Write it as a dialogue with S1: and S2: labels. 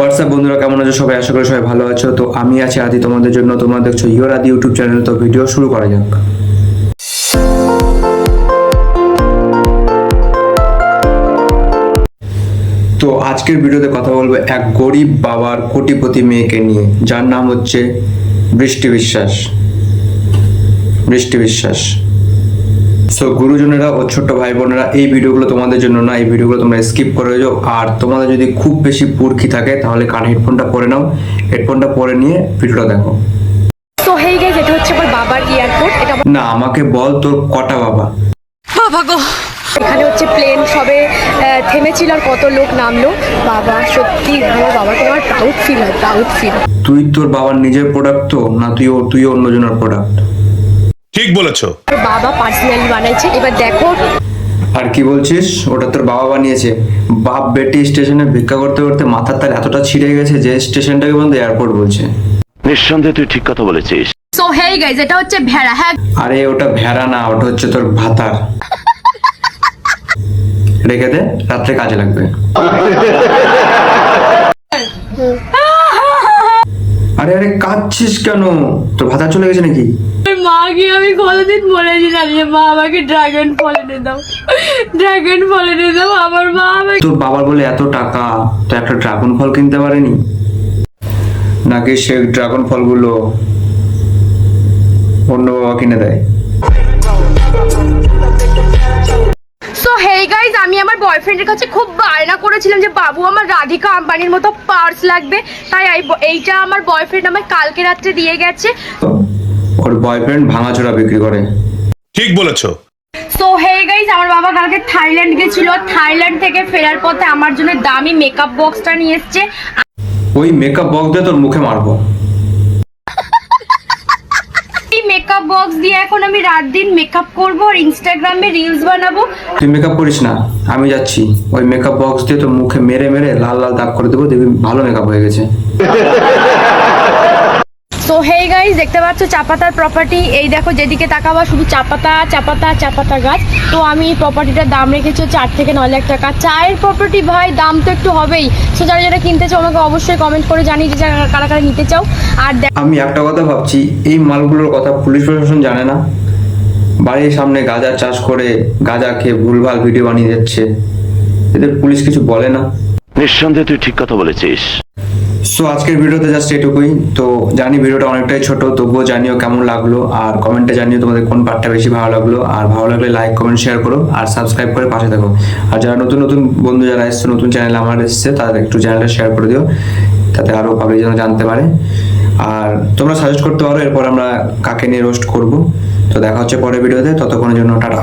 S1: WhatsApp বন্ধুরা, কেমন আছো সবাই? আশা করি সবাই ভালো আছো। তো আমি আছি আদি তোমাদের জন্য। তোমরা দেখছো ইওর আদি ইউটিউব চ্যানেল। তো ভিডিও শুরু করা যাক। তো আজকের ভিডিওতে কথা বলবো এক গরিব বাবার কোটিপতি মেয়েকে নিয়ে, যার নাম হচ্ছে বৃষ্টি বিশ্বাস। সো গুরুজনেরা ও ছোট্ট ভাই বোনেরা, এই ভিডিওগুলো তোমাদের জন্য না, এই ভিডিওগুলো তোমরা স্কিপ করে যাও। আর তোমাদের যদি খুব বেশি পুরখি থাকে তাহলে কানে হেডফোনটা পরে নাও, হেডফোনটা পরে নিয়ে ভিডিওটা দেখো।
S2: তো হেই গাইস, এটা হচ্ছে আমার বাবার এয়ারপোর্ট। এটা
S1: না, আমাকে বল তোর কটা বাবা?
S2: বাবা গো, এখানে হচ্ছে প্লেন সবে থেমেছিল আর কত লোক নামলো। বাবা সত্যি আমার বাবাকে আমার প্রাউড ফিল হয়, প্রাউড ফিল।
S1: তুই তোর বাবার নিজের প্রোডাক্ট তো না, তুই অন্যজনের প্রোডাক্ট?
S3: ঠিক বলেছো।
S2: বাবা পার্সোনালি বানাইছে, এবার দেখো।
S1: আর কি বলছিস? ওটা তোর বাবা বানিয়েছে? বাপ বেটি স্টেশনে ভিক্ষা করতে করতে মাথার তার এতটা ছিঁড়ে গেছে যে স্টেশনটাকে বন্ধু এয়ারপোর্ট বলছে।
S4: নিঃসন্দেহে তুই ঠিক কথা বলেছিস।
S2: সো হেই গাইস, এটা হচ্ছে ভেড়া। হ্যাঁ,
S1: আরে ওটা ভেড়া না, ওটা হচ্ছে তোর ভাতার। রেখে দে, রাত্রে কাজে লাগবে। আরে আরে কাঁদছিস কেন? তোর ভাতা চলে গেছে নাকি?
S2: মাকে আমি কতদিন বলেছিলাম যে মা আমাকে ড্রাগন ফল এনে দাও, ড্রাগন ফল এনে দাও। আমার মা আমাকে,
S1: তোর বাবার বলে এত টাকা, তো একটা ড্রাগন ফল কিনতে পারেনি নাকি? সে ড্রাগন ফলগুলো অন্য বাবা কিনে দেয়?
S2: সো হেই গাইস, আমি আমার বয়ফ্রেন্ডের কাছে খুব বায়না করেছিলাম যে বাবু আমার রাধিকা আম্বানির মতো পার্স লাগবে, তাই এইটা আমার বয়ফ্রেন্ড আমায় কালকে রাত্রে দিয়ে গেছে।
S1: তো ওর বয়ফ্রেন্ড ভাঙাচোরা বিক্রি করে।
S3: ঠিক বলেছো।
S2: সো হেই গাইস, আমার বাবা কালকে থাইল্যান্ড গেছিল, থাইল্যান্ড থেকে ফেরার পথে আমার জন্য দামি মেকআপ বক্সটা নিয়ে এসেছে।
S1: ওই মেকআপ বক্স দিয়ে তোর মুখে মারবো।
S2: এই মেকআপ বক্স দিয়ে এখন আমি রাত দিন মেকআপ করবো আর ইনস্টাগ্রামে রিলস বানাবো।
S1: তুই মেকআপ করিস না, আমি যাচ্ছি। ওই মেকআপ বক্স দিয়ে তোর মুখে মেরে মেরে লাল লাল দাগ করে দেবো, দেখবি ভালো মেকআপ হয়ে গেছে।
S2: সো হেই গাইস, দেখতে পাচ্ছ চাপাতার প্রপার্টি। এই দেখো, যেদিকে তাকাবা শুধু চাপাতা চাপাতা চাপাতা গাছ। তো আমি এই প্রপার্টিটার দাম রেখেছি 4 থেকে 9 লাখ টাকা। চায়ের প্রপার্টি ভাই, দাম তো একটু হবেই। সো যারা যারা কিনতে চাও আমাকে অবশ্যই কমেন্ট করে জানিয়ে যে কারা কারা নিতে চাও। আর
S1: আমি একটা কথা ভাবছি, এই মালগুলোর কথা পুলিশ প্রশাসন জানে না? বাড়ির সামনে গাঁজা চাষ করে গাঁজা খেয়ে ভুলভাল ভিডিও বানিয়ে যাচ্ছে, এদের পুলিশ কিছু বলে না?
S4: নিঃসন্দেহে তুই ঠিক কথা বলেছিস।
S1: সো আজকের ভিডিওতে জাস্ট এটুকুই। তো জানি ভিডিওটা অনেকটাই ছোট, তবুও জানিও কেমন লাগলো, আর কমেন্টে জানিও তোমাদের কোন পার্টটা বেশি ভালো লাগলো। আর ভালো লাগলে লাইক কমেন্ট শেয়ার করো আর সাবস্ক্রাইব করে পাশে থাকো। আর যারা নতুন নতুন বন্ধু যারা এসছে, নতুন চ্যানেল আমার এসছে, তাদের একটু চ্যানেলটা শেয়ার করে দিও, তাতে আরও পাবলিক যেন জানতে পারে। আর তোমরা সাজেস্ট করতে পারো এরপর আমরা কাকে নিয়ে রোস্ট করব। তো দেখা হচ্ছে পরের ভিডিওতে, ততক্ষণের জন্য টাটা।